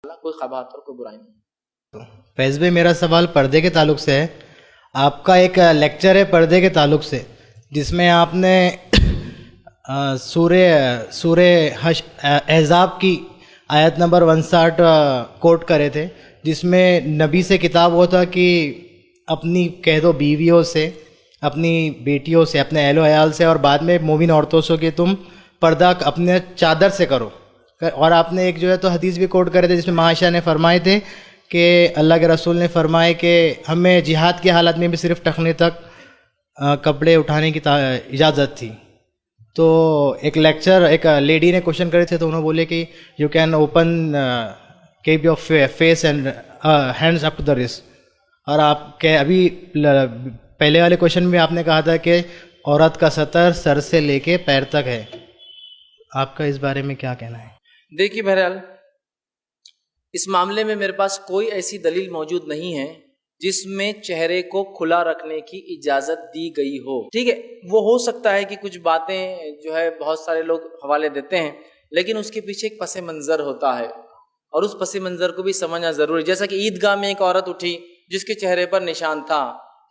کوئی قباحت اور کوئی برائی نہیں۔ فیض بھائی، میرا سوال پردے کے تعلق سے ہے۔ آپ کا ایک لیکچر ہے پردے کے تعلق سے، جس میں آپ نے سورہ احزاب کی آیت نمبر 59 کوٹ کرے تھے، جس میں نبی سے کتاب ہوتا کہ اپنی کہہ دو بیویوں سے، اپنی بیٹیوں سے، اپنے اہل و عیال سے، اور بعد میں مومن عورتوں سے کہ تم پردہ اپنے چادر سے کرو۔ اور آپ نے ایک جو ہے تو حدیث بھی کوٹ کرے تھے جس میں معاشہ نے فرمائے تھے کہ اللہ کے رسول نے فرمائے کہ ہمیں جہاد کی حالت میں بھی صرف ٹخنے تک کپڑے اٹھانے کی اجازت تھی۔ تو ایک لیڈی نے کوشچن کرے تھے تو انہوں نے بولے کہ you can open keep your face and hands up to the wrist, اور آپ کے ابھی پہلے والے کوشچن میں آپ نے کہا تھا کہ عورت کا سطر سر سے لے کے پیر تک ہے۔ آپ کا اس بارے میں کیا کہنا ہے؟ دیکھیے بہرحال اس معاملے میں میرے پاس کوئی ایسی دلیل موجود نہیں ہے جس میں چہرے کو کھلا رکھنے کی اجازت دی گئی ہو۔ ٹھیک ہے، وہ ہو سکتا ہے کہ کچھ باتیں جو ہے بہت سارے لوگ حوالے دیتے ہیں، لیکن اس کے پیچھے ایک پس منظر ہوتا ہے اور اس پس منظر کو بھی سمجھنا ضروری ہے۔ جیسا کہ عیدگاہ میں ایک عورت اٹھی جس کے چہرے پر نشان تھا،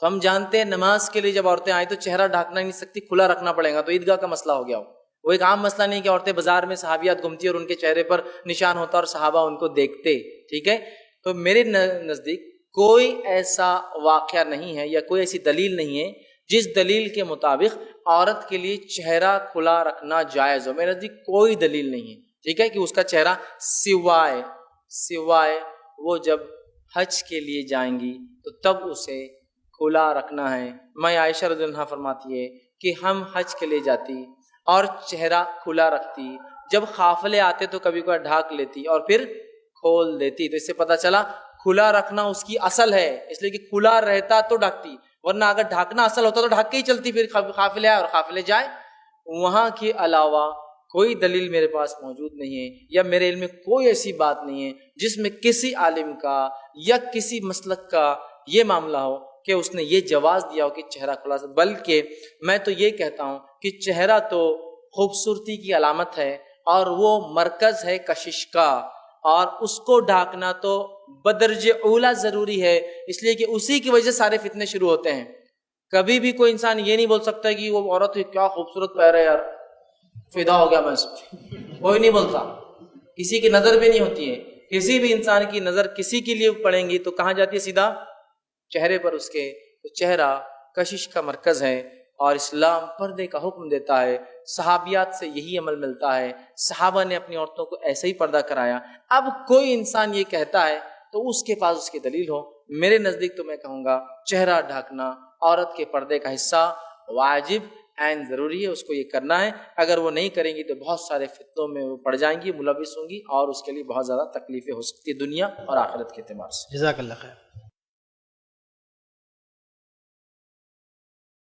تو ہم جانتے ہیں نماز کے لیے جب عورتیں آئیں تو چہرہ ڈھانکنا نہیں سکتی، کھلا رکھنا پڑے گا، تو عیدگاہ کا مسئلہ ہو گیا۔ وہ ایک عام مسئلہ نہیں کہ عورتیں بازار میں صحابیات گھومتی اور ان کے چہرے پر نشان ہوتا اور صحابہ ان کو دیکھتے۔ ٹھیک ہے، تو میرے نزدیک کوئی ایسا واقعہ نہیں ہے یا کوئی ایسی دلیل نہیں ہے جس دلیل کے مطابق عورت کے لیے چہرہ کھلا رکھنا جائز ہو۔ میرے نزدیک کوئی دلیل نہیں ہے، ٹھیک ہے، کہ اس کا چہرہ سوائے وہ جب حج کے لیے جائیں گی تو تب اسے کھلا رکھنا ہے۔ میں عائشہ رضی اللہ عنہا فرماتی ہے کہ ہم حج کے لیے جاتی اور چہرہ کھلا رکھتی، جب قافلے آتے تو کبھی کبھی ڈھانک لیتی اور پھر کھول دیتی۔ تو اس سے پتہ چلا کھلا رکھنا اس کی اصل ہے، اس لیے کہ کھلا رہتا تو ڈھانکتی، ورنہ اگر ڈھانکنا اصل ہوتا تو ڈھانک کے ہی چلتی، پھر قافلے آئے اور قافلے جائے۔ وہاں کے علاوہ کوئی دلیل میرے پاس موجود نہیں ہے، یا میرے علم میں کوئی ایسی بات نہیں ہے جس میں کسی عالم کا یا کسی مسلک کا یہ معاملہ ہو کہ اس نے یہ جواز دیا ہو کہ چہرہ کھلا۔ بلکہ میں تو یہ کہتا ہوں کہ چہرہ تو خوبصورتی کی علامت ہے اور وہ مرکز ہے کشش کا، اور اس کو ڈھانکنا تو بدرجہ اولا ضروری ہے، اس لیے کہ اسی کی وجہ سے سارے فتنے شروع ہوتے ہیں۔ کبھی بھی کوئی انسان یہ نہیں بول سکتا کہ وہ عورت کیا خوبصورت پہن ہے یار، فدا ہو گیا میں اس پہ، کوئی نہیں بولتا، کسی کی نظر بھی نہیں ہوتی ہے۔ کسی بھی انسان کی نظر کسی کے لیے پڑیں گی تو کہاں جاتی ہے؟ سیدھا چہرے پر اس کے۔ تو چہرہ کشش کا مرکز ہے اور اسلام پردے کا حکم دیتا ہے، صحابیات سے یہی عمل ملتا ہے، صحابہ نے اپنی عورتوں کو ایسے ہی پردہ کرایا۔ اب کوئی انسان یہ کہتا ہے تو اس کے پاس اس کی دلیل ہو۔ میرے نزدیک تو میں کہوں گا چہرہ ڈھانکنا عورت کے پردے کا حصہ واجب عین ضروری ہے، اس کو یہ کرنا ہے۔ اگر وہ نہیں کریں گی تو بہت سارے فتنوں میں وہ پڑ جائیں گی، ملوث ہوں گی، اور اس کے لیے بہت زیادہ تکلیفیں ہو سکتی ہے دنیا اور آخرت کے اعتبار سے۔ جزاک اللہ خیر۔